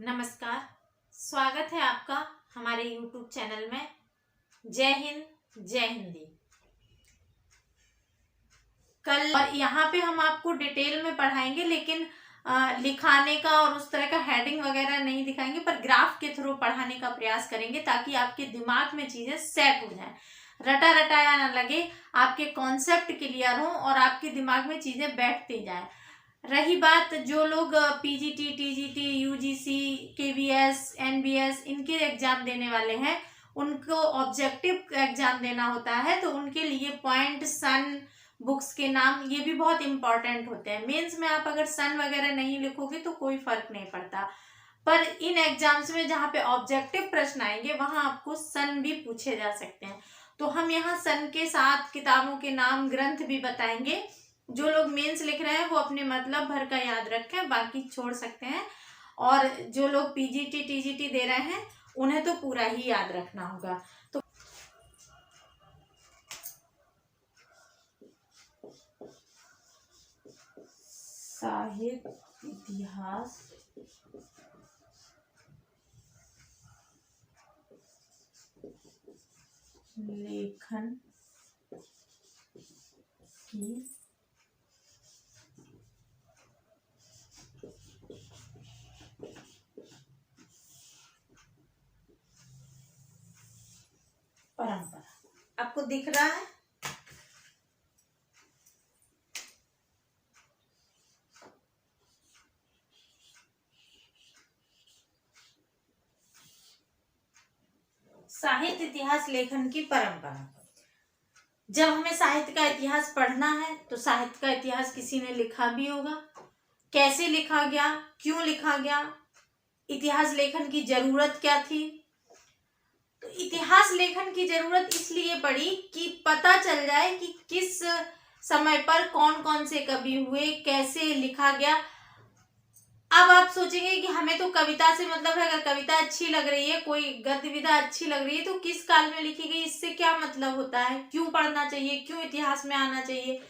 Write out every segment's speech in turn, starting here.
नमस्कार। स्वागत है आपका हमारे YouTube चैनल में। जय हिंद जय हिंदी। कल और यहाँ पे हम आपको डिटेल में पढ़ाएंगे, लेकिन लिखाने का और उस तरह का हेडिंग वगैरह नहीं दिखाएंगे, पर ग्राफ के थ्रू पढ़ाने का प्रयास करेंगे ताकि आपके दिमाग में चीजें सेट हो जाएं, रटा रटाया ना लगे, आपके कॉन्सेप्ट क्लियर हो और आपके दिमाग में चीजें बैठती जाएं। रही बात जो लोग PGT, TGT, UGC, KVS, NBS इनके एग्जाम देने वाले हैं, उनको ऑब्जेक्टिव एग्जाम देना होता है, तो उनके लिए पॉइंट, सन, बुक्स के नाम ये भी बहुत इंपॉर्टेंट होते हैं। मेंस में आप अगर सन वगैरह नहीं लिखोगे तो कोई फर्क नहीं पड़ता, पर इन एग्जाम्स में जहाँ पे ऑब्जेक्टिव प्रश्न आएंगे वहां आपको सन भी पूछे जा सकते हैं। तो हम यहाँ सन के साथ किताबों के नाम, ग्रंथ भी बताएंगे। जो लोग मेंस लिख रहे हैं वो अपने मतलब भर का याद रखें, बाकी छोड़ सकते हैं। और जो लोग पीजीटी, टीजीटी दे रहे हैं उन्हें तो पूरा ही याद रखना होगा। तो साहित्य, इतिहास, लेखन की परंपरा। आपको दिख रहा है? साहित्य, इतिहास, लेखन की परंपरा। जब हमें साहित्य का इतिहास पढ़ना है तो साहित्य का इतिहास किसी ने लिखा भी होगा, कैसे लिखा गया, क्यों लिखा गया, इतिहास लेखन की जरूरत क्या थी। तो इतिहास लेखन की जरूरत इसलिए पड़ी कि पता चल जाए कि किस समय पर कौन कौन से कवि हुए, कैसे लिखा गया। अब आप सोचेंगे कि हमें तो कविता से मतलब है, अगर कविता अच्छी लग रही है, कोई गद्य विधा अच्छी लग रही है, तो किस काल में लिखी गई, इससे क्या मतलब होता है, क्यों पढ़ना चाहिए, क्यों इतिहास में आना चाहिए।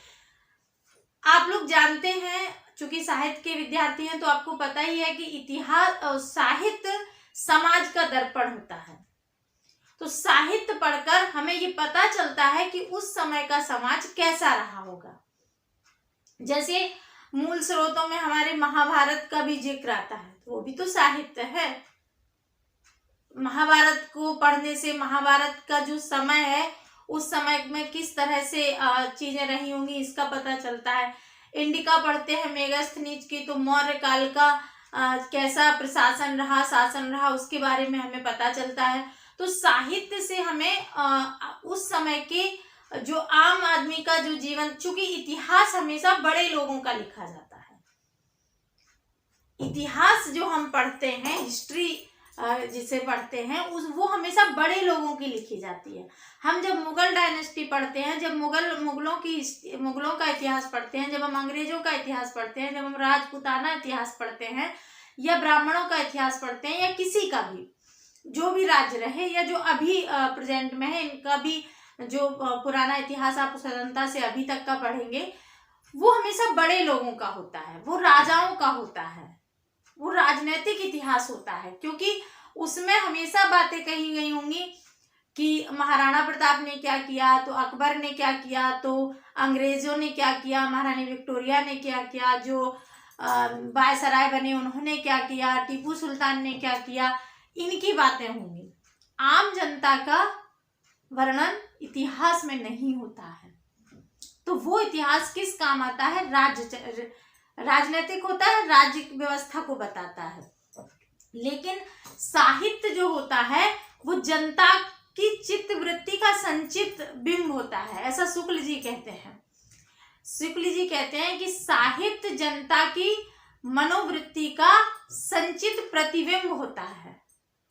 आप लोग जानते हैं, चूंकि साहित्य के विद्यार्थी हैं तो आपको पता ही है कि इतिहास, साहित्य समाज का दर्पण होता है। तो साहित्य पढ़कर हमें ये पता चलता है कि उस समय का समाज कैसा रहा होगा। जैसे मूल स्रोतों में हमारे महाभारत का भी जिक्र आता है, तो वो भी तो साहित्य है। महाभारत को पढ़ने से महाभारत का जो समय है उस समय में किस तरह से चीजें रही होंगी इसका पता चलता है। इंडिका पढ़ते हैं मेगास्थनीज की, तो मौर्य काल का कैसा प्रशासन रहा, शासन रहा, उसके बारे में हमें पता चलता है। तो साहित्य से हमें उस समय के जो आम आदमी का जो जीवन, चूंकि इतिहास हमेशा बड़े लोगों का लिखा जाता है। इतिहास जो हम पढ़ते हैं, हिस्ट्री जिसे पढ़ते हैं, वो हमेशा बड़े लोगों की लिखी जाती है। हम जब मुगल डायनेस्टी पढ़ते हैं, जब मुगलों का इतिहास पढ़ते हैं, जब हम अंग्रेजों का इतिहास पढ़ते हैं, जब हम राजपूताना इतिहास पढ़ते हैं, या ब्राह्मणों का इतिहास पढ़ते हैं, या किसी का भी जो भी राज्य रहे या जो अभी प्रेजेंट में है, इनका भी जो पुराना इतिहास आप स्वतंत्रता से अभी तक का पढ़ेंगे, वो हमेशा बड़े लोगों का होता है, वो राजाओं का होता है, वो राजनीतिक इतिहास होता है, क्योंकि उसमें हमेशा बातें कही गई होंगी कि महाराणा प्रताप ने क्या किया, तो अकबर ने क्या किया, तो अंग्रेजों ने क्या किया, महारानी विक्टोरिया ने क्या किया, जो वायसराय बने उन्होंने क्या किया, टीपू सुल्तान ने क्या किया, इनकी बातें होंगी। आम जनता का वर्णन इतिहास में नहीं होता है। तो वो इतिहास किस काम आता है? राजनीतिक होता है, राज्य व्यवस्था को बताता है। लेकिन साहित्य जो होता है वो जनता की चित्तवृत्ति का संचित बिंब होता है, ऐसा शुक्ल जी कहते हैं। शुक्ल जी कहते हैं कि साहित्य जनता की मनोवृत्ति का संचित प्रतिबिंब होता है।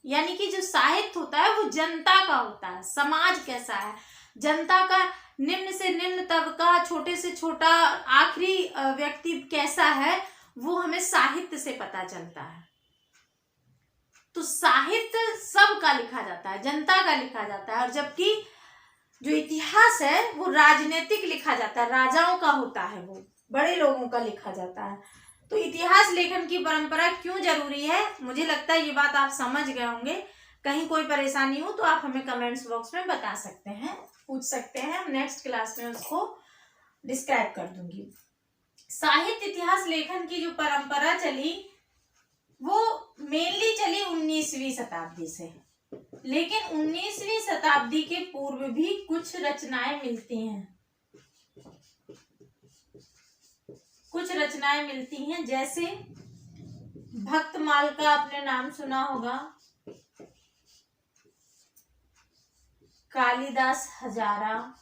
यानी कि जो साहित्य होता है वो जनता का होता है, समाज कैसा है, जनता का निम्न से निम्न तबका, छोटे से छोटा आखिरी व्यक्ति कैसा है, वो हमें साहित्य से पता चलता है। तो साहित्य सबका लिखा जाता है, जनता का लिखा जाता है, और जबकि जो इतिहास है वो राजनीतिक लिखा जाता है, राजाओं का होता है, वो बड़े लोगों का लिखा जाता है। तो इतिहास लेखन की परंपरा क्यों जरूरी है, मुझे लगता है ये बात आप समझ गए होंगे। कहीं कोई परेशानी हो तो आप हमें कमेंट्स बॉक्स में बता सकते हैं, पूछ सकते हैं, हम नेक्स्ट क्लास में उसको डिस्क्राइब कर दूंगी। साहित्य इतिहास लेखन की जो परंपरा चली वो मेनली चली 19वीं शताब्दी से, लेकिन 19वीं शताब्दी के पूर्व भी कुछ रचनाएं मिलती हैं, जैसे भक्तमाल का आपने नाम सुना होगा, कालिदास हजारा,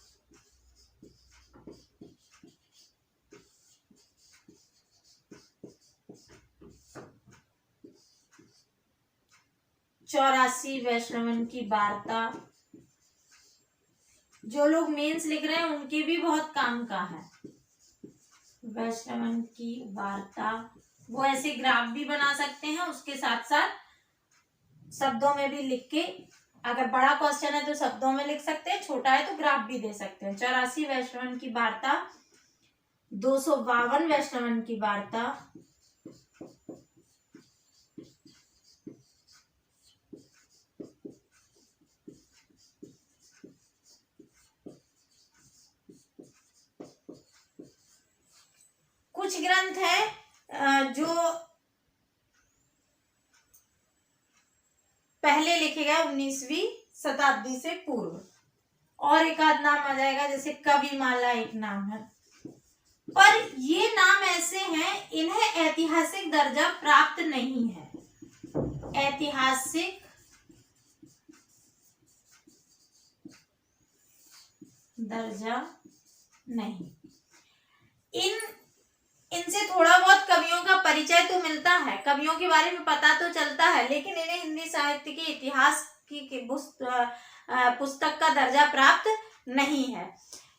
चौरासी वैष्णवन की वार्ता। जो लोग मेंस लिख रहे हैं उनके भी बहुत काम का है। वैष्णवन की वार्ता, वो ऐसे ग्राफ भी बना सकते हैं, उसके साथ साथ शब्दों में भी लिख के, अगर बड़ा क्वेश्चन है तो शब्दों में लिख सकते हैं, छोटा है तो ग्राफ भी दे सकते हैं। 84 वैष्णवन की वार्ता, 252 वैष्णवन की वार्ता, कुछ ग्रंथ हैं जो पहले लिखे गए 19वीं शताब्दी से पूर्व, और एक आध नाम आ जाएगा, जैसे कविमाला एक नाम है, पर ये नाम ऐसे हैं इन्हें ऐतिहासिक दर्जा प्राप्त नहीं है, ऐतिहासिक दर्जा नहीं। इनसे थोड़ा बहुत कवियों का परिचय तो मिलता है, कवियों के बारे में पता तो चलता है, लेकिन इन्हें हिंदी साहित्य के इतिहास की पुस्तक का दर्जा प्राप्त नहीं है।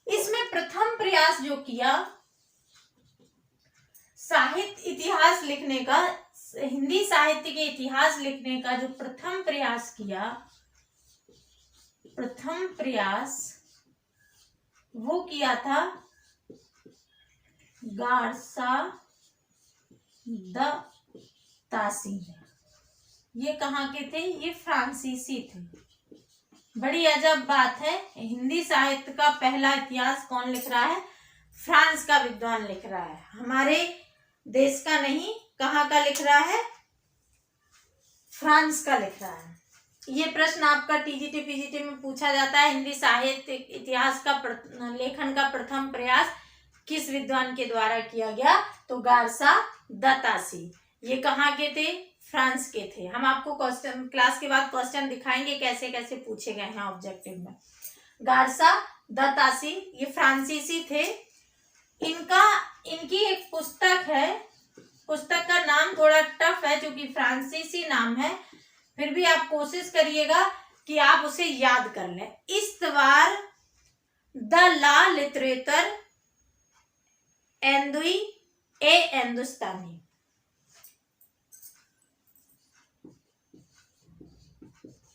इसमें प्रथम प्रयास जो किया साहित्य इतिहास लिखने का, हिंदी साहित्य के इतिहास लिखने का जो प्रथम प्रयास वो किया था गारसा द तासी। ये कहाँ के थे? ये फ्रांसीसी थे। बड़ी अजब बात है, हिंदी साहित्य का पहला इतिहास कौन लिख रहा है? फ्रांस का विद्वान लिख रहा है, हमारे देश का नहीं। कहाँ का लिख रहा है? फ्रांस का लिख रहा है। ये प्रश्न आपका टीजीटी पीजीटी में पूछा जाता है, हिंदी साहित्य इतिहास का लेखन का प्रथम प्रयास किस विद्वान के द्वारा किया गया? तो गारसा द तासी। ये कहाँ के थे? फ्रांस के थे। हम आपको क्वेश्चन क्लास के बाद क्वेश्चन दिखाएंगे कैसे कैसे पूछे गए हैं ऑब्जेक्टिव में। गारसा द तासी ये फ्रांसीसी थे। इनकी एक पुस्तक है, पुस्तक का नाम थोड़ा टफ है क्योंकि फ्रांसीसी नाम है, फिर भी आप कोशिश करिएगा कि आप उसे याद कर लें। इस्तवार द ला लिटरेचर एंदुई ए हिंदुस्तानी।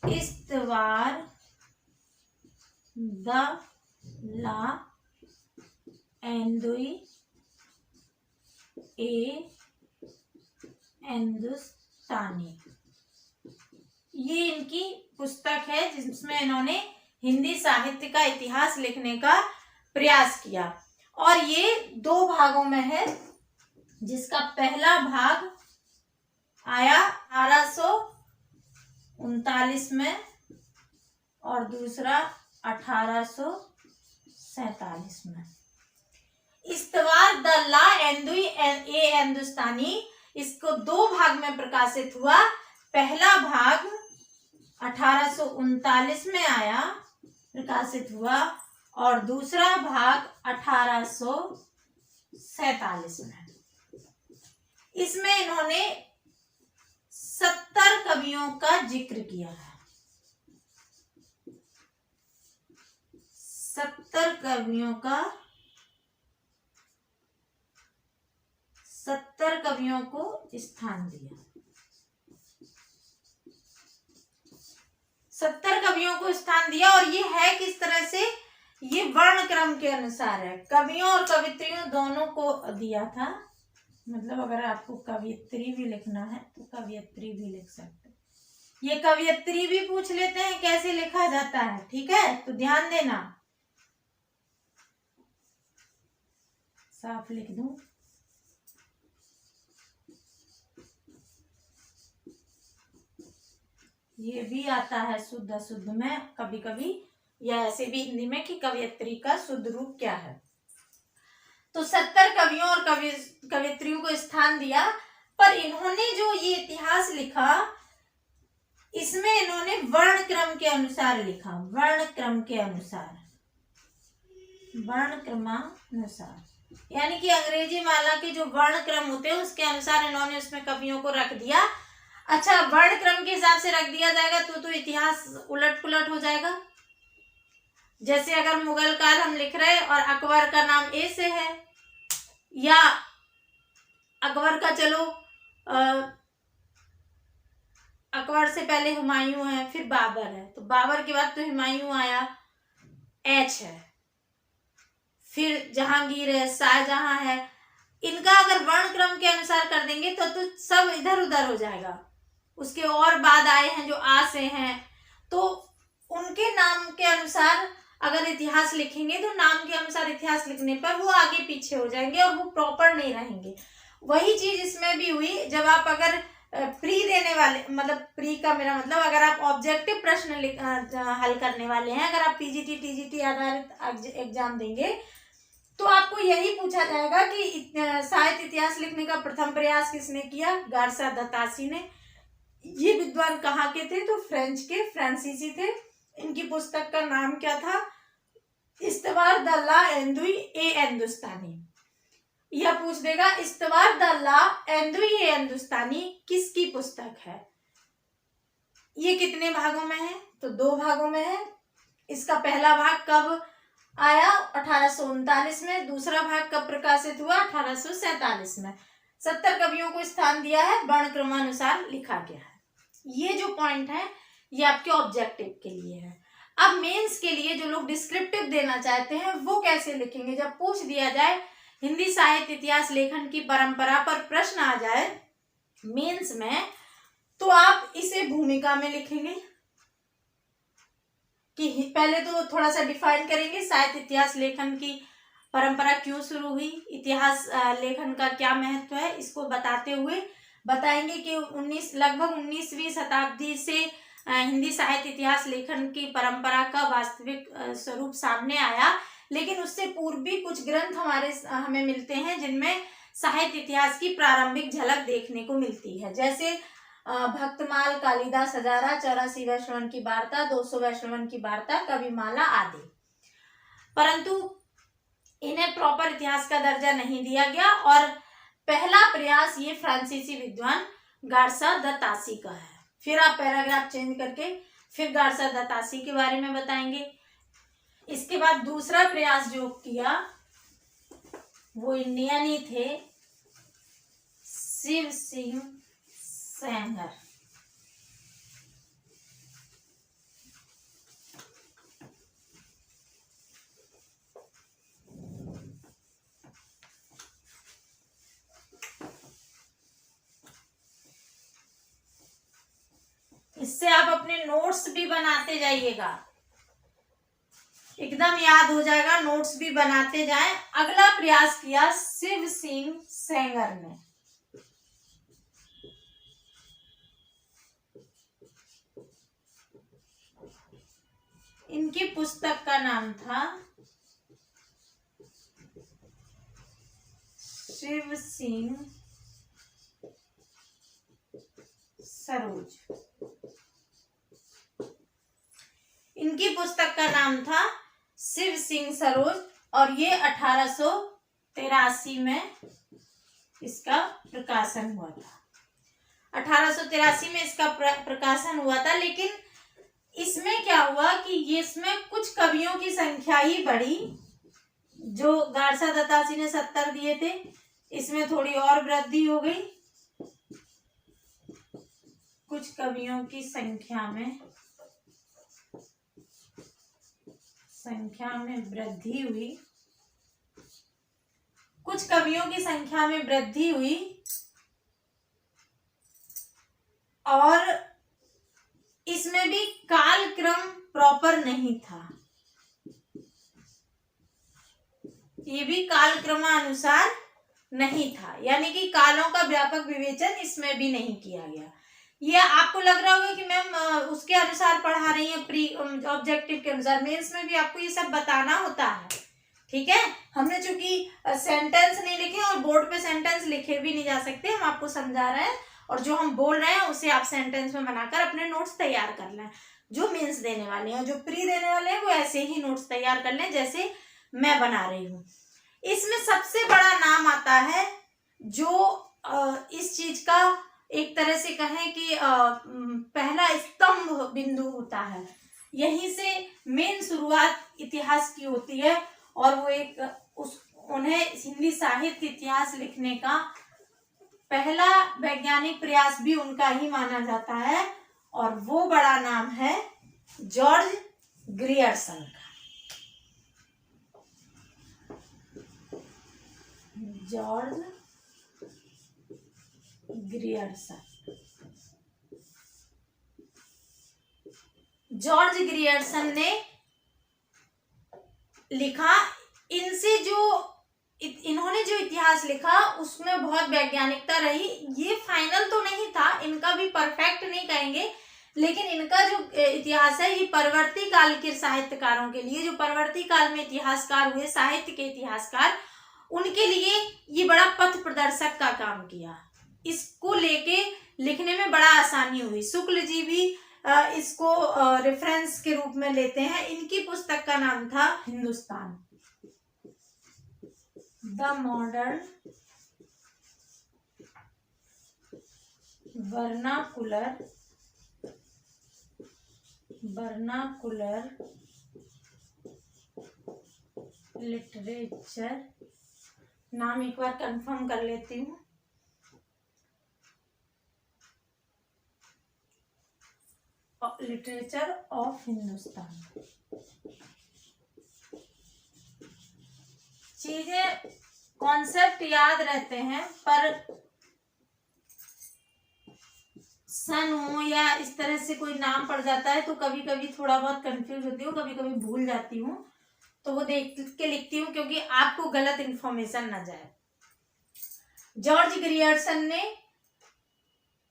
इस्तवार द ला एंदुई ए हिंदुस्तानी, ये इनकी पुस्तक है जिसमें इन्होंने हिंदी साहित्य का इतिहास लिखने का प्रयास किया, और ये 2 भागों में है, जिसका पहला भाग आया 1839 में और दूसरा 1847 में। इस्तवार द ला एंदुई ए हिंदुस्तानी, इसको 2 भाग में प्रकाशित हुआ। पहला भाग 1839 में आया, प्रकाशित हुआ, और दूसरा भाग 1847 में। इसमें इन्होंने 70 कवियों का जिक्र किया है। 70 कवियों को स्थान दिया। 70 कवियों को स्थान दिया, और ये है किस तरह से? ये वर्ण क्रम के अनुसार है। कवियों और कवित्रियों दोनों को दिया था, मतलब अगर आपको कवियत्री भी लिखना है तो कवियत्री भी लिख सकते हैं। ये कवियत्री भी पूछ लेते हैं कैसे लिखा जाता है, ठीक है, तो ध्यान देना। साफ लिख दूं, ये भी आता है शुद्ध अशुद्ध में कभी कभी, या ऐसे भी हिंदी में कि कवियत्री का शुद्ध रूप क्या है। तो 70 कवियों और कवियत्रियों को स्थान दिया, पर इन्होंने जो ये इतिहास लिखा इसमें इन्होंने वर्ण क्रम के अनुसार लिखा, वर्ण क्रम के अनुसार, वर्ण क्रमानुसार, यानी कि अंग्रेजी माला के जो वर्ण क्रम होते हैं उसके अनुसार इन्होंने उसमें कवियों को रख दिया। अच्छा, वर्ण क्रम के हिसाब से रख दिया जाएगा तो इतिहास उलट पुलट हो जाएगा। जैसे अगर मुगल काल हम लिख रहे और अकबर का नाम ए से है, या अकबर का चलो अकबर से पहले हुमायूं है, फिर बाबर है, तो बाबर के बाद तो हुमायूं आया, एच है, फिर जहांगीर है, शाहजहां है। इनका अगर वर्ण क्रम के अनुसार कर देंगे तो सब इधर उधर हो जाएगा। उसके और बाद आए हैं जो आ से हैं, तो उनके नाम के अनुसार अगर इतिहास लिखेंगे तो नाम के अनुसार इतिहास लिखने पर वो आगे पीछे हो जाएंगे और वो प्रॉपर नहीं रहेंगे। वही चीज इसमें भी हुई। जब आप अगर प्री देने वाले, मतलब प्री का मेरा मतलब अगर आप ऑब्जेक्टिव प्रश्न हल करने वाले हैं, अगर आप पीजीटी टीजीटी आधारित एग्जाम देंगे तो आपको यही पूछा जाएगा कि साहित्य इतिहास लिखने का प्रथम प्रयास किसने किया? गार्सा दतासी ने। ये विद्वान कहाँ के थे? तो फ्रेंच के, फ्रांसीसी थे। इनकी पुस्तक का नाम क्या था? इस्तवार द ला एंदुई ए हिंदुस्तानी। यह पूछ देगा इस्तवार द ला एंदुई ए हिंदुस्तानी किसकी पुस्तक है? ये कितने भागों में है? तो 2 भागों में है। इसका पहला भाग कब आया? 1839 में। दूसरा भाग कब प्रकाशित हुआ? 1847 में। 70 कवियों को स्थान दिया है, वर्ण क्रमानुसार लिखा गया है। ये जो पॉइंट है ये आपके ऑब्जेक्टिव के लिए है। अब मेंस के लिए जो लोग डिस्क्रिप्टिव देना चाहते हैं वो कैसे लिखेंगे? जब पूछ दिया जाए हिंदी साहित्य इतिहास लेखन की परंपरा पर प्रश्न आ जाए मेंस में, तो आप इसे भूमिका में लिखेंगे कि पहले तो थोड़ा सा डिफाइन करेंगे साहित्य इतिहास लेखन की परंपरा क्यों शुरू हुई, इतिहास लेखन का क्या महत्व है, इसको बताते हुए बताएंगे कि लगभग 19वीं शताब्दी से हिंदी साहित्य इतिहास लेखन की परंपरा का वास्तविक स्वरूप सामने आया। लेकिन उससे पूर्व भी कुछ ग्रंथ हमें मिलते हैं जिनमें साहित्य इतिहास की प्रारंभिक झलक देखने को मिलती है, जैसे भक्तमाल, कालिदास हजारा, 84 वैष्णवन की वार्ता, 200 वैष्णवन की वार्ता, कविमाला आदि। परंतु इन्हें प्रॉपर इतिहास का दर्जा नहीं दिया गया और पहला प्रयास ये फ्रांसीसी विद्वान गार्सा द तासी का है। फिर आप पैराग्राफ चेंज करके फिर गार्सा द तासी के बारे में बताएंगे। इसके बाद दूसरा प्रयास जो किया वो इंडियन ही थे, शिव सिंह सेंगर। इससे आप अपने नोट्स भी बनाते जाइएगा, एकदम याद हो जाएगा। नोट्स भी बनाते जाएं। अगला प्रयास किया शिव सिंह सेंगर ने। इनकी पुस्तक का नाम था शिव सिंह सरोज। इनकी पुस्तक का नाम था शिव सिंह सरोज और ये 1883 में इसका प्रकाशन हुआ था। 1883 में इसका प्रकाशन हुआ था। लेकिन इसमें क्या हुआ कि ये इसमें कुछ कवियों की संख्या ही बढ़ी। जो गार्सा दतासी ने 70 दिए थे, इसमें थोड़ी और वृद्धि हो गई। कुछ कवियों की संख्या में वृद्धि हुई, कुछ कवियों की संख्या में वृद्धि हुई और इसमें भी कालक्रम प्रॉपर नहीं था, ये भी कालक्रमानुसार नहीं था, यानी कि कालों का व्यापक विवेचन इसमें भी नहीं किया गया। ये आपको लग रहा होगा कि मैम उसके अनुसार पढ़ा रही है, प्री ऑब्जेक्टिव के अनुसार। मेंस में भी आपको ये सब बताना होता है, ठीक है। हमने चूंकि सेंटेंस नहीं लिखे और बोर्ड पे सेंटेंस लिखे भी नहीं जा सकते, हम आपको समझा रहे हैं और जो हम बोल रहे हैं उसे आप सेंटेंस में बनाकर अपने नोट्स तैयार कर लें। जो मेंस देने वाले हैं, जो प्री देने वाले हैं, वो ऐसे ही नोट्स तैयार कर लें जैसे मैं बना रही हूँ। इसमें सबसे बड़ा नाम आता है जो इस चीज का एक तरह से कहें कि पहला स्तंभ बिंदु होता है, यहीं से मेन शुरुआत इतिहास की होती है और वो एक उन्हें हिंदी साहित्य इतिहास लिखने का पहला वैज्ञानिक प्रयास भी उनका ही माना जाता है और वो बड़ा नाम है जॉर्ज ग्रियर्सन का। George Grierson. जॉर्ज ग्रियर्सन ने लिखा, इन्होंने जो इतिहास लिखा उसमें बहुत वैज्ञानिकता रही। ये फाइनल तो नहीं था, इनका भी परफेक्ट नहीं कहेंगे, लेकिन इनका जो इतिहास है ये परवर्ती काल के साहित्यकारों के लिए, जो परवर्ती काल में इतिहासकार हुए, साहित्य के इतिहासकार, उनके लिए ये बड़ा पथ प्रदर्शक का काम किया। इसको लेके लिखने में बड़ा आसानी हुई। शुक्ल जी भी इसको रेफरेंस के रूप में लेते हैं। इनकी पुस्तक का नाम था Hindustan, the modern vernacular literature. नाम एक बार कंफर्म कर लेती हूँ। Literature of Hindustan. चीजें कॉन्सेप्ट याद रहते हैं, पर सन हो या इस तरह से कोई नाम पड़ जाता है तो कभी कभी थोड़ा बहुत कंफ्यूज होती हूँ, कभी कभी भूल जाती हूँ, तो वो देख के लिखती हूँ क्योंकि आपको गलत इंफॉर्मेशन ना जाए। जॉर्ज ग्रियर्सन ने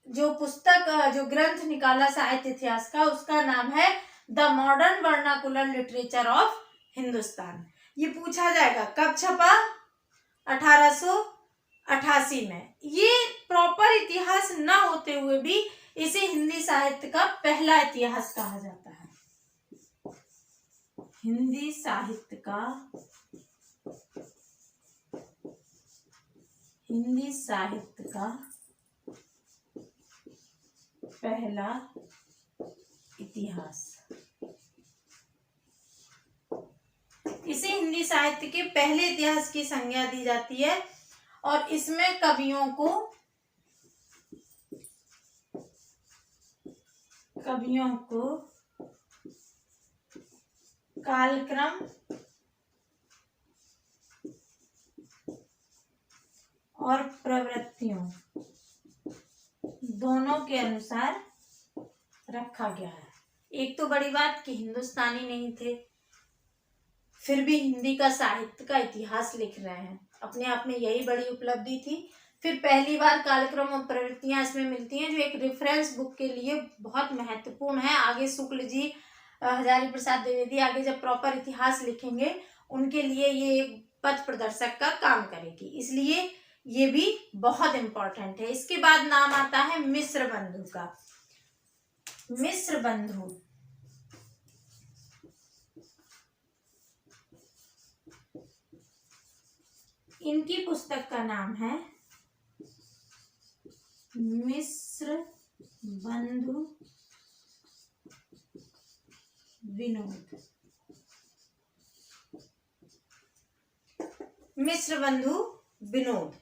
जो पुस्तक, जो ग्रंथ निकाला साहित्य इतिहास का, उसका नाम है the modern vernacular literature of Hindustan. ये पूछा जाएगा कब छपा, 1888 में। ये प्रॉपर इतिहास ना होते हुए भी इसे हिंदी साहित्य का पहला इतिहास कहा जाता है। हिंदी साहित्य का पहला इतिहास। इसे हिंदी साहित्य के पहले इतिहास की संज्ञा दी जाती है और इसमें कवियों को कालक्रम और प्रवृत्तियों दोनों के अनुसार रखा गया है। एक तो बड़ी बात कि हिंदुस्तानी नहीं थे, फिर भी हिंदी का साहित्य का इतिहास लिख रहे हैं, अपने आप में यही बड़ी उपलब्धि थी। फिर पहली बार कालक्रम और प्रवृत्तियां इसमें मिलती हैं, जो एक रेफरेंस बुक के लिए बहुत महत्वपूर्ण है। आगे शुक्ल जी, हजारी प्रसाद द्विवेदी आगे जब प्रॉपर इतिहास लिखेंगे उनके लिए ये एक पथ प्रदर्शक का काम करेगी, इसलिए ये भी बहुत इंपॉर्टेंट है। इसके बाद नाम आता है मिस्र बंधु का। मिस्र बंधु इनकी पुस्तक का नाम है मिस्र बंधु विनोद। मिस्र बंधु विनोद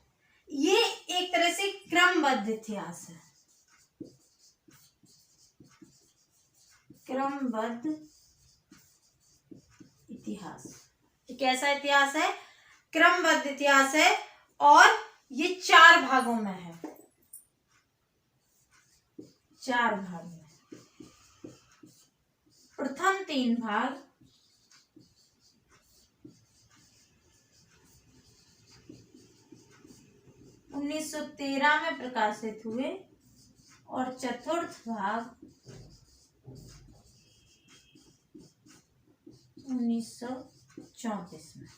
ये एक तरह से क्रमबद्ध इतिहास है। क्रमबद्ध इतिहास कैसा इतिहास है? क्रमबद्ध इतिहास है और ये 4 भागों में है, 4 भाग में। प्रथम 3 भाग 1913 में प्रकाशित हुए और चतुर्थ भाग 1934 में।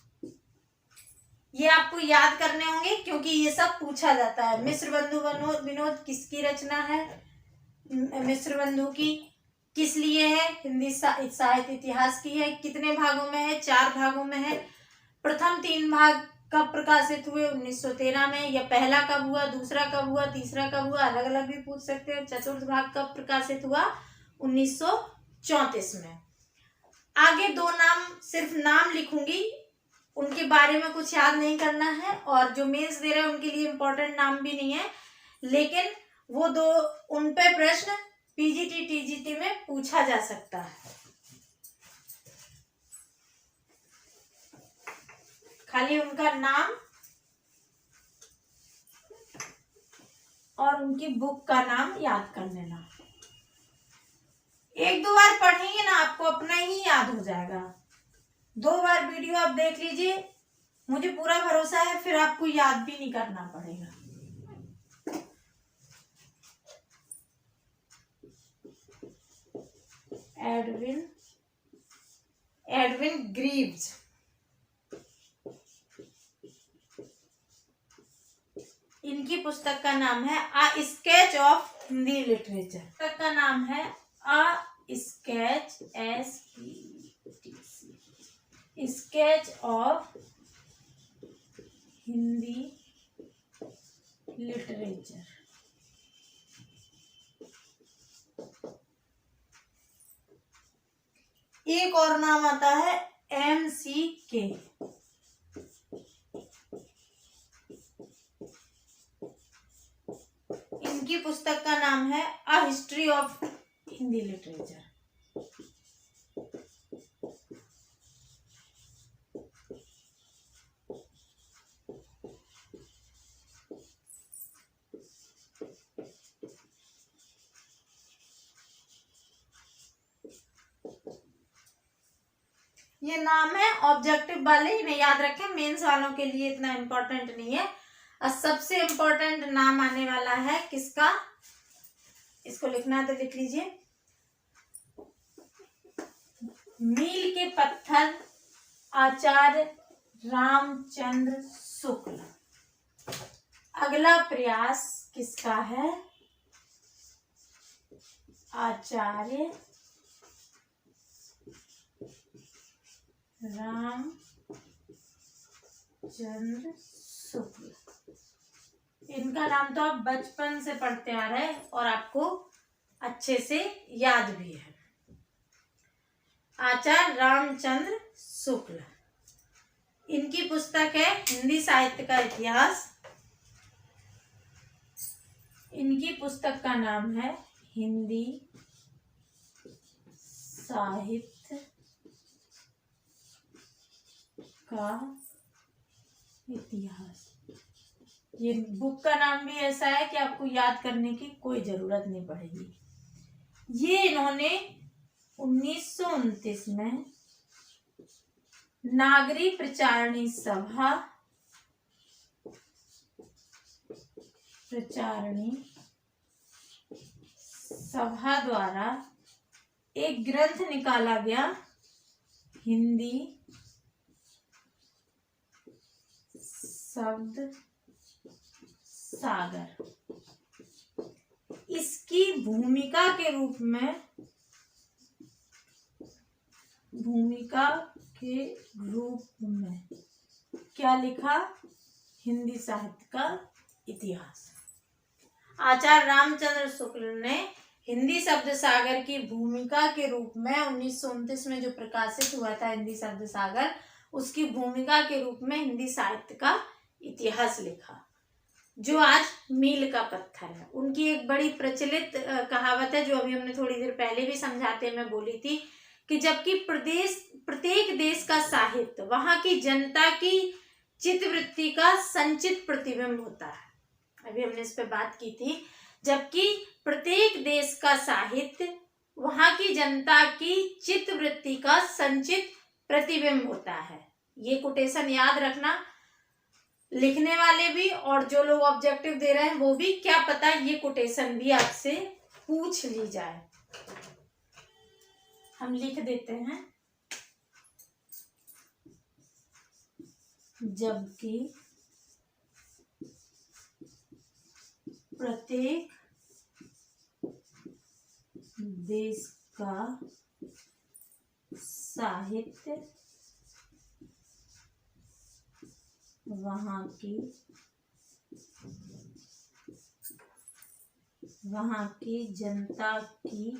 ये आपको याद करने होंगे क्योंकि ये सब पूछा जाता है। मिस्र बंधु विनोद किसकी रचना है? मिस्र बंधु की किस लिए है? हिंदी साहित्य इतिहास की है। कितने भागों में है? 4 भागों में है। प्रथम 3 भाग कब प्रकाशित हुए? 1913 में। या पहला कब हुआ, दूसरा कब हुआ, तीसरा कब हुआ, अलग अलग भी पूछ सकते हैं। चतुर्थ भाग कब प्रकाशित हुआ? 1934 में। आगे 2 नाम, सिर्फ नाम लिखूंगी, उनके बारे में कुछ याद नहीं करना है, और जो मेंस दे रहे हैं उनके लिए इम्पोर्टेंट नाम भी नहीं है, लेकिन वो 2 उन पे प्रश्न पीजीटी टीजीटी में पूछा जा सकता है। खाली उनका नाम और उनकी बुक का नाम याद कर लेना। 1-2 बार पढ़ेंगे ना, आपको अपना ही याद हो जाएगा। 2 बार वीडियो आप देख लीजिए, मुझे पूरा भरोसा है फिर आपको याद भी नहीं करना पड़ेगा। एडविन ग्रीव्स, इनकी पुस्तक का नाम है a sketch of Hindi literature. पुस्तक का नाम है a sketch, sketch of Hindi literature. एक और नाम आता है MCK। इनकी पुस्तक का नाम है a history of Hindi literature. ये नाम है ऑब्जेक्टिव वाले, इन्हें याद रखें, मेंस वालों के लिए इतना इम्पोर्टेंट नहीं है। और सबसे इम्पोर्टेंट नाम आने वाला है किसका, इसको लिखना है तो लिख लीजिए, मील के पत्थर आचार्य रामचंद्र शुक्ल। अगला प्रयास किसका है? आचार्य रामचंद्र शुक्ल। इनका नाम तो आप बचपन से पढ़ते आ रहे हैं और आपको अच्छे से याद भी है। आचार्य रामचंद्र शुक्ल, इनकी पुस्तक है हिंदी साहित्य का इतिहास। इनकी पुस्तक का नाम है हिंदी साहित्य का इतिहास। ये बुक का नाम भी ऐसा है कि आपको याद करने की कोई जरूरत नहीं पड़ेगी। ये इन्होंने 1929 में नागरी प्रचारणी सभा द्वारा एक ग्रंथ निकाला गया, हिंदी शब्द सागर। इसकी भूमिका के रूप में क्या लिखा? हिंदी साहित्य का इतिहास। आचार्य रामचंद्र शुक्ल ने हिंदी शब्द सागर की भूमिका के रूप में 1929 में जो प्रकाशित हुआ था हिंदी शब्द सागर, उसकी भूमिका के रूप में हिंदी साहित्य का इतिहास लिखा, जो आज मील का पत्थर है। उनकी एक बड़ी प्रचलित कहावत है जो अभी हमने थोड़ी देर पहले भी समझाते में बोली थी कि जबकि प्रत्येक देश का साहित्य वहां की जनता की चित्तवृत्ति का संचित प्रतिबिंब होता है। अभी हमने इस पे बात की थी। जबकि प्रत्येक देश का साहित्य वहां की जनता की चित्तवृत्ति का संचित प्रतिबिंब होता है। ये कोटेशन याद रखना, लिखने वाले भी और जो लोग ऑब्जेक्टिव दे रहे हैं वो भी, क्या पता ये कोटेशन भी आपसे पूछ ली जाए। हम लिख देते हैं, जबकि प्रत्येक देश का साहित्य वहाँ की जनता की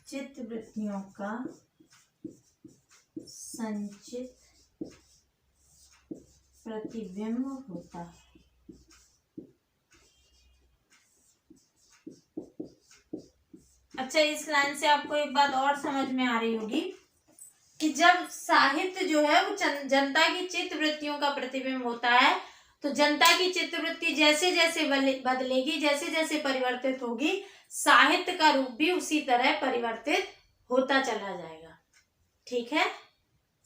चित्तवृत्तियों का संचित प्रतिबिंब होता है। अच्छा, इस लाइन से आपको एक बात और समझ में आ रही होगी कि जब साहित्य जो है वो जनता की चित्तवृत्तियों का प्रतिबिंब होता है, तो जनता की चित्तवृत्ति जैसे जैसे बदलेगी, जैसे जैसे परिवर्तित होगी, साहित्य का रूप भी उसी तरह परिवर्तित होता चला जाएगा। ठीक है,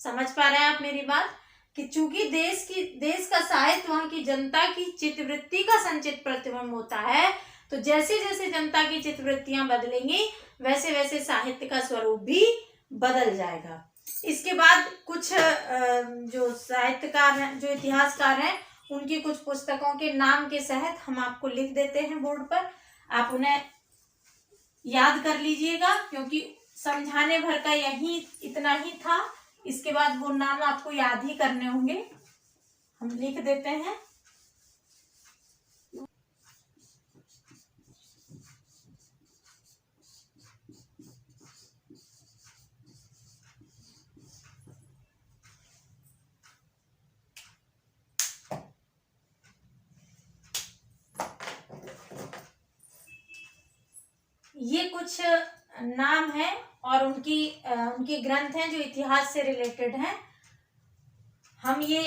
समझ पा रहे हैं आप मेरी बात? कि चूंकि देश का साहित्य वहां की जनता की चित्तवृत्ति का संचित प्रतिबिंब होता है, तो जैसे जैसे जनता की चित्तवृत्तियां बदलेंगी वैसे वैसे साहित्य का स्वरूप भी बदल जाएगा। इसके बाद कुछ जो साहित्यकार हैं, जो इतिहासकार हैं, उनकी कुछ पुस्तकों के नाम के सहित हम आपको लिख देते हैं बोर्ड पर। आप उन्हें याद कर लीजिएगा, क्योंकि समझाने भर का यही इतना ही था। इसके बाद वो नाम आपको याद ही करने होंगे। हम लिख देते हैं, ये कुछ नाम है और उनके ग्रंथ हैं जो इतिहास से रिलेटेड हैं। हम ये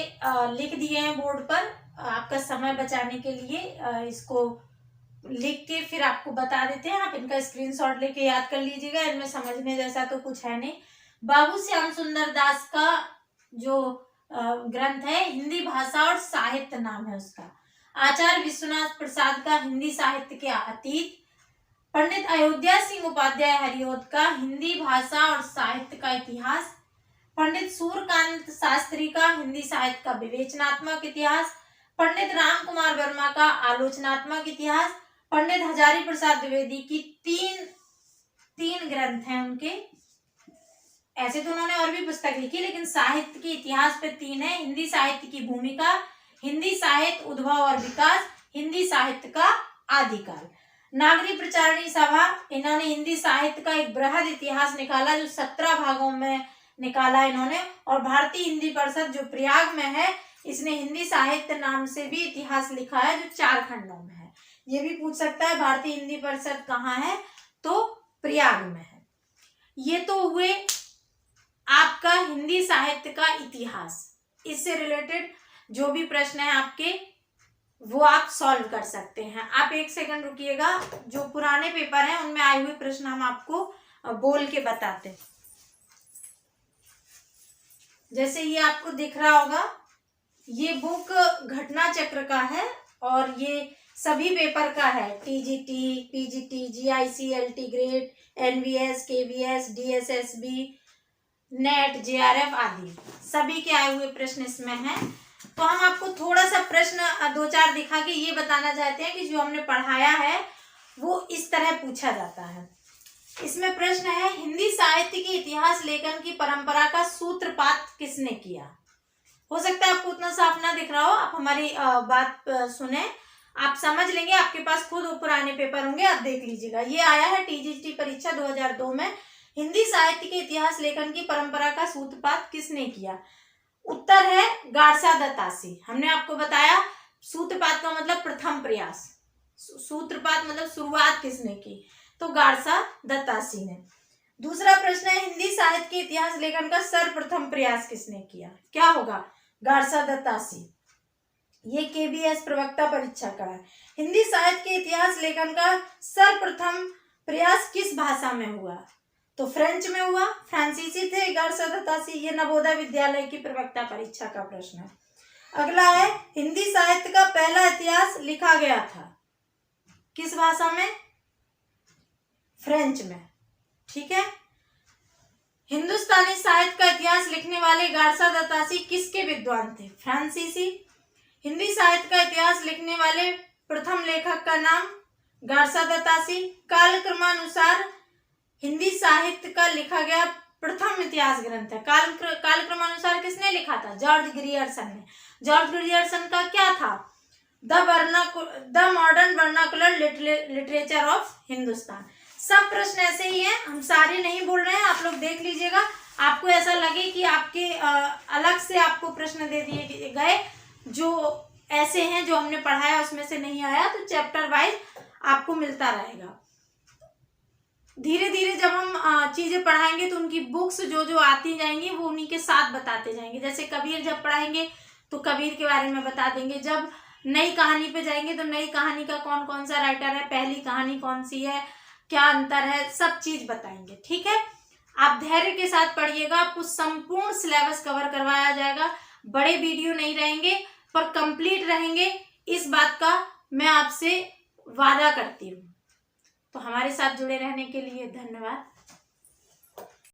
लिख दिए हैं बोर्ड पर आपका समय बचाने के लिए। इसको लिख के फिर आपको बता देते हैं, आप इनका स्क्रीनशॉट लेके याद कर लीजिएगा। इनमें समझने जैसा तो कुछ है नहीं। बाबू श्याम सुंदर दास का जो ग्रंथ है, हिंदी भाषा और साहित्य नाम है उसका। आचार्य विश्वनाथ प्रसाद का हिंदी साहित्य के अतीत। पंडित अयोध्या सिंह उपाध्याय हरिऔध का हिंदी भाषा और साहित्य का इतिहास। पंडित सूर्यकांत शास्त्री का हिंदी साहित्य का विवेचनात्मक इतिहास। पंडित राम कुमार वर्मा का आलोचनात्मक इतिहास। पंडित हजारी प्रसाद द्विवेदी की तीन ग्रंथ हैं उनके। ऐसे तो उन्होंने और भी पुस्तक लिखी, लेकिन साहित्य के इतिहास पे 3 है। हिंदी साहित्य की भूमिका, हिंदी साहित्य उद्भव और विकास, हिंदी साहित्य का आदिकाल। नागरी प्रचारणी सभा, इन्होंने हिंदी साहित्य का एक बृहद इतिहास निकाला जो 17 भागों में निकाला इन्होंने। और भारतीय हिंदी परिषद जो प्रयाग में है, इसने हिंदी साहित्य नाम से भी इतिहास लिखा है जो 4 खंडों में है। ये भी पूछ सकता है भारतीय हिंदी परिषद कहाँ है, तो प्रयाग में है। ये तो हुए आपका हिंदी साहित्य का इतिहास। इससे रिलेटेड जो भी प्रश्न है आपके, वो आप सॉल्व कर सकते हैं। आप 1 सेकंड रुकिएगा, जो पुराने पेपर हैं उनमें आए हुए प्रश्न हम आपको बोल के बताते हैं। जैसे ये आपको दिख रहा होगा, ये बुक घटना चक्र का है और ये सभी पेपर का है। TGT, PGT, GIC, LT grade, NVS, KVS, DSSB, NET, JRF आदि सभी के आए हुए प्रश्न इसमें हैं। तो हम आपको थोड़ा सा प्रश्न 2-4 दिखा के ये बताना चाहते हैं कि जो हमने पढ़ाया है वो इस तरह पूछा जाता है। इसमें प्रश्न है, हिंदी साहित्य के इतिहास लेखन की परंपरा का सूत्रपात किसने किया? हो सकता है आपको उतना साफ ना दिख रहा हो, आप हमारी बात सुने, आप समझ लेंगे। आपके पास खुद पुराने पेपर होंगे, आप देख लीजिएगा। ये आया है टीजीटी परीक्षा 2002 में। हिंदी साहित्य के इतिहास लेखन की परंपरा का सूत्रपात किसने किया? उत्तर है गारसा दत्तासी। हमने आपको बताया सूत्रपात का मतलब प्रथम प्रयास, सूत्रपात मतलब शुरुआत किसने की, तो गारसा दत्तासी ने। दूसरा प्रश्न है हिंदी साहित्य के इतिहास लेखन का सर्वप्रथम प्रयास किसने किया, क्या होगा, गारसा दत्तासी। ये केबीएस प्रवक्ता परीक्षा का है। हिंदी साहित्य के इतिहास लेखन का सर्वप्रथम प्रयास किस भाषा में हुआ, तो फ्रेंच में हुआ, फ्रांसीसी थे गारसा दत्तासी। ये नवोदय विद्यालय की प्रवक्ता परीक्षा का प्रश्न है। अगला है हिंदी साहित्य का पहला इतिहास लिखा गया था किस भाषा में, फ्रेंच में, ठीक है। हिंदुस्तानी साहित्य का इतिहास लिखने वाले गारसा दत्तासी किसके विद्वान थे, फ्रांसीसी। हिंदी साहित्य का इतिहास लिखने वाले प्रथम लेखक का नाम गारसा दत्तासी। कालक्रमानुसार हिंदी साहित्य का लिखा गया प्रथम इतिहास ग्रंथ है, कालक्रमानुसार किसने लिखा था, जॉर्ज ग्रियर्सन ने। जॉर्ज ग्रियर्सन का क्या था, the modern vernacular literature of Hindustan. सब प्रश्न ऐसे ही हैं, हम सारे नहीं बोल रहे हैं, आप लोग देख लीजिएगा। आपको ऐसा लगे कि आपके अलग से आपको प्रश्न दे दिए गए जो ऐसे हैं जो हमने पढ़ाया उसमें से नहीं आया, तो चैप्टर वाइज आपको मिलता रहेगा। धीरे धीरे जब हम चीजें पढ़ाएंगे तो उनकी बुक्स जो जो आती जाएंगी वो उन्हीं के साथ बताते जाएंगे। जैसे कबीर जब पढ़ाएंगे तो कबीर के बारे में बता देंगे, जब नई कहानी पे जाएंगे तो नई कहानी का कौन कौन सा राइटर है, पहली कहानी कौन सी है, क्या अंतर है, सब चीज बताएंगे, ठीक है। आप धैर्य के साथ पढ़िएगा, आपको संपूर्ण सिलेबस कवर करवाया जाएगा। बड़े वीडियो नहीं रहेंगे पर कंप्लीट रहेंगे, इस बात का मैं आपसे वादा करती हूँ। तो हमारे साथ जुड़े रहने के लिए धन्यवाद।